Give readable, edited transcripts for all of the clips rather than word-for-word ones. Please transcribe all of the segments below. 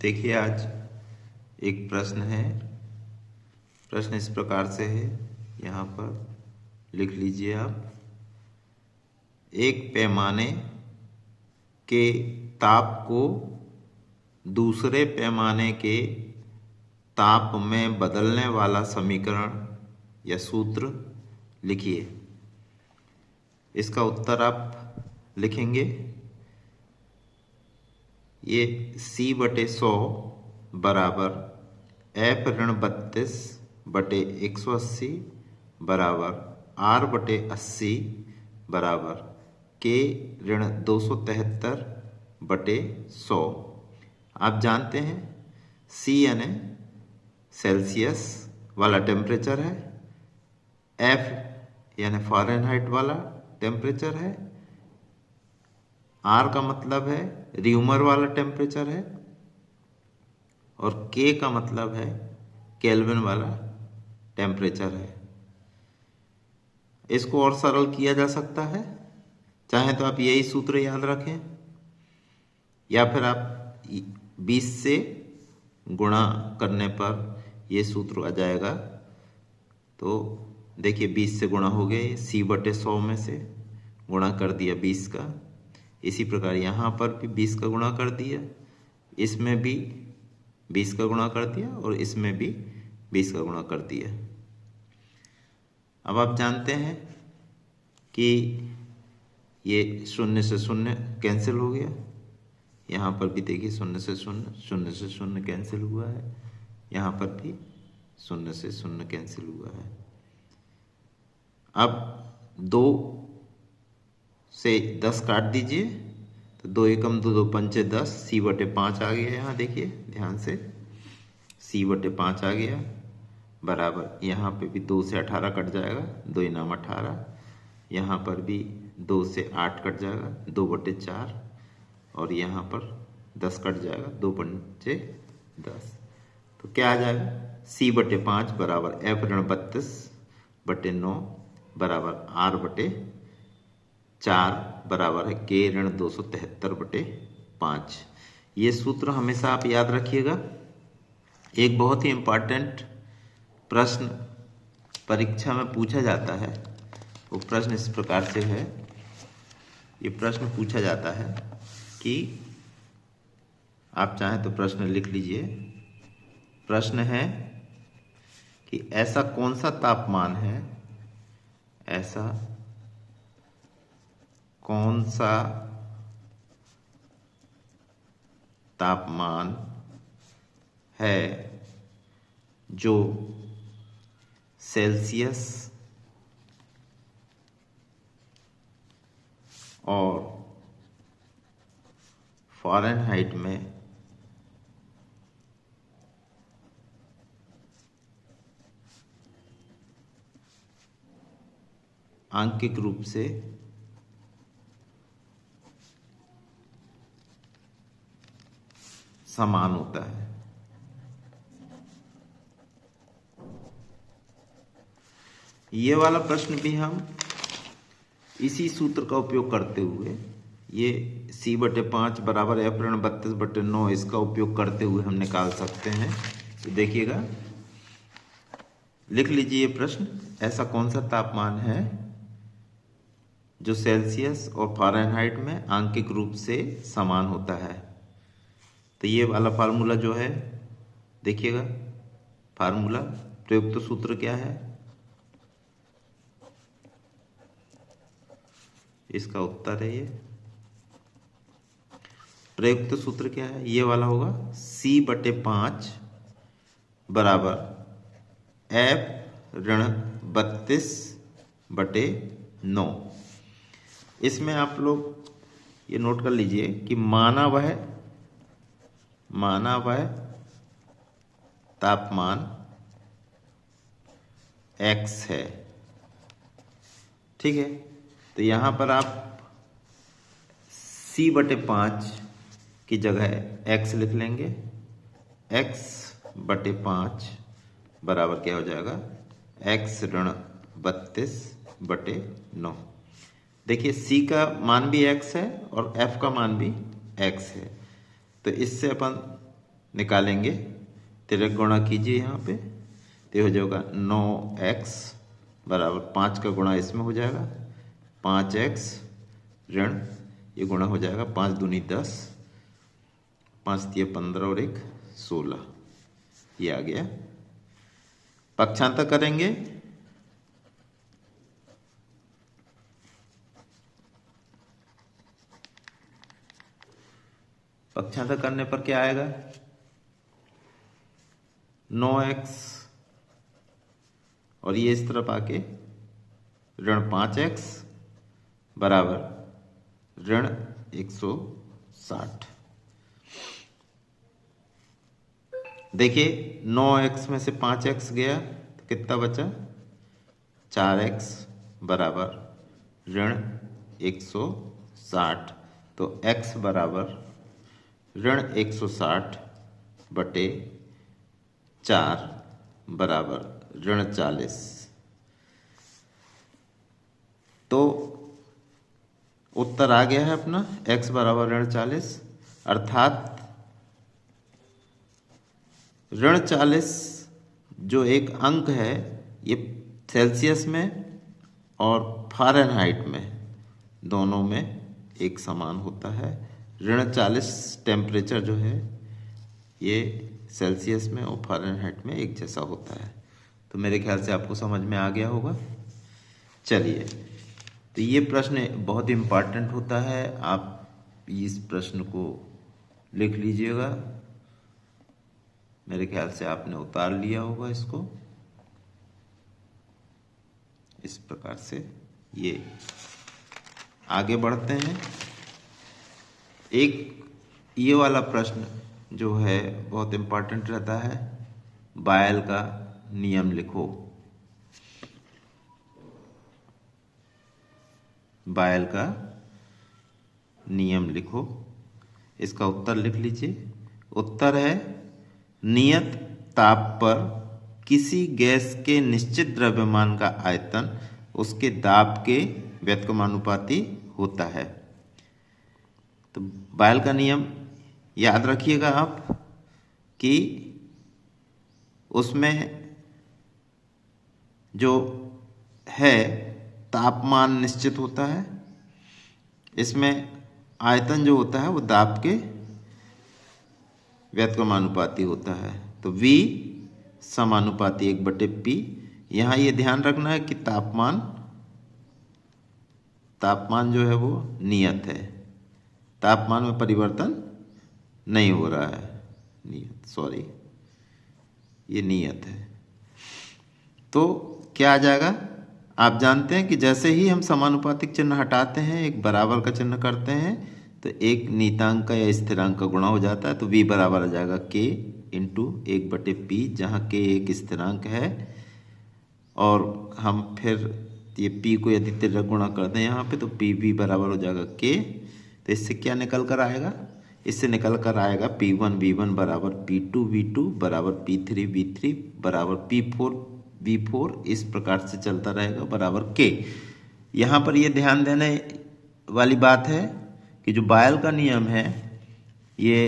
देखिए आज एक प्रश्न है। प्रश्न इस प्रकार से है, यहाँ पर लिख लीजिए आप। एक पैमाने के ताप को दूसरे पैमाने के ताप में बदलने वाला समीकरण या सूत्र लिखिए। इसका उत्तर आप लिखेंगे। ये C/100 बराबर F-32/180 बराबर R/80 बराबर K-273/100। आप जानते हैं C यानी सेल्सियस वाला टेम्परेचर है, F यानी फ़ारेनहाइट वाला टेम्परेचर है, R का मतलब है र्यूमर वाला टेम्परेचर है और K का मतलब है केल्विन वाला टेम्परेचर है। इसको और सरल किया जा सकता है, चाहे तो आप यही सूत्र याद रखें या फिर आप 20 से गुणा करने पर ये सूत्र आ जाएगा। तो देखिए 20 से गुणा हो गए, C/100 में से गुणा कर दिया 20 का। इसी प्रकार यहाँ पर भी 20 का गुणा कर दिया, इसमें भी 20 का गुणा कर दिया और इसमें भी 20 का गुणा कर दिया। अब आप जानते हैं कि ये 0 से 0 कैंसिल हो गया। यहाँ पर भी देखिए 0 से 0 कैंसिल हुआ है, यहाँ पर भी 0 से 0 कैंसिल हुआ है। अब 2 से 10 काट दीजिए तो 2 एकम 2, 2 पंचे 10, C/5 आ गया। यहाँ देखिए ध्यान से C/5 आ गया बराबर, यहाँ पे भी 2 से 18 कट जाएगा, 2 इनाम 18। यहाँ पर भी 2 से 8 कट जाएगा, 2/4 और यहाँ पर 10 कट जाएगा, 2 पंचे 10। तो क्या आ जाएगा C/5 बराबर F-32/9 बराबर R/4 बराबर है K-273/5। ये सूत्र हमेशा आप याद रखिएगा। एक बहुत ही इम्पॉर्टेंट प्रश्न परीक्षा में पूछा जाता है। वो प्रश्न इस प्रकार से है। ये प्रश्न पूछा जाता है कि आप चाहें तो प्रश्न लिख लीजिए। प्रश्न है कि ऐसा कौन सा तापमान है, ऐसा कौन सा तापमान है जो सेल्सियस और फ़ारेनहाइट में आंकिक रूप से समान होता है। ये वाला प्रश्न भी हम इसी सूत्र का उपयोग करते हुए, ये C/5 बराबर F-32/9, इसका उपयोग करते हुए हम निकाल सकते हैं। तो देखिएगा, लिख लीजिए प्रश्न। ऐसा कौन सा तापमान है जो सेल्सियस और फ़ारेनहाइट में आंकिक रूप से समान होता है। तो ये वाला फार्मूला जो है, देखिएगा फार्मूला, प्रयुक्त सूत्र क्या है, इसका उत्तर है ये। प्रयुक्त सूत्र क्या है, ये वाला होगा C/5 बराबर F-32/9। इसमें आप लोग ये नोट कर लीजिए कि माना वह तापमान X है, ठीक है। तो यहाँ पर आप C/5 की जगह X लिख लेंगे। X/5 बराबर क्या हो जाएगा, X-32/9। देखिए C का मान भी X है और F का मान भी X है। तो इससे अपन निकालेंगे, तिरक गुणा कीजिए यहाँ पे, तो हो जाएगा 9x बराबर 5 का गुणा इसमें हो जाएगा 5x ऋण, ये गुणा हो जाएगा 5 दूनी 10, 5 तिया 15 और 1 16, ये आ गया। पक्षांतर करेंगे, पक्षांतर करने पर क्या आएगा 9x और ये इस तरफ आके ऋण 5x बराबर ऋण 160। देखिए 9x में से 5x गया तो कितना बचा 4x बराबर ऋण 160, तो x बराबर ऋण 160 बटे 4 बराबर ऋण 40। तो उत्तर आ गया है अपना x बराबर ऋण 40, अर्थात ऋण 40 जो एक अंक है ये सेल्सियस में और फ़ारेनहाइट में दोनों में एक समान होता है। ऋण 40 टेम्परेचर जो है ये सेल्सियस में और फ़ारेनहाइट में एक जैसा होता है। तो मेरे ख्याल से आपको समझ में आ गया होगा। चलिए, तो ये प्रश्न बहुत इम्पॉर्टेंट होता है, आप इस प्रश्न को लिख लीजिएगा। मेरे ख्याल से आपने उतार लिया होगा इसको इस प्रकार से। ये आगे बढ़ते हैं। एक ये वाला प्रश्न जो है बहुत इम्पॉर्टेंट रहता है, बायल का नियम लिखो। बायल का नियम लिखो, इसका उत्तर लिख लीजिए। उत्तर है नियत ताप पर किसी गैस के निश्चित द्रव्यमान का आयतन उसके दाब के व्युत्क्रमानुपाती होता है। तो बायल का नियम याद रखिएगा आप कि उसमें जो है तापमान निश्चित होता है, इसमें आयतन जो होता है वो दाब के व्युत्क्रमानुपाती होता है। तो V समानुपाती 1/P। यहाँ ये ध्यान रखना है कि तापमान जो है वो नियत है, तापमान में परिवर्तन नहीं हो रहा है, ये नियत है। तो क्या आ जाएगा, आप जानते हैं कि जैसे ही हम समानुपातिक चिन्ह हटाते हैं, एक बराबर का चिन्ह करते हैं, तो एक नीतांक का या स्थिरांक का गुणा हो जाता है। तो V बराबर आ जाएगा K इंटू 1/P, जहाँ K एक स्थिरांक है। और हम फिर ये P को यदि तिर्यक गुणा करते हैं यहाँ पे, तो PV बराबर हो जाएगा K। तो इससे क्या निकल कर आएगा, इससे निकल कर आएगा P1 V1 बराबर P2 V2 बराबर P3 V3 बराबर P4 V4, इस प्रकार से चलता रहेगा बराबर K। यहाँ पर ये ध्यान देने वाली बात है कि जो बायल का नियम है ये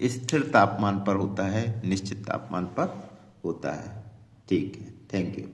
स्थिर तापमान पर होता है, निश्चित तापमान पर होता है। ठीक है, थैंक यू।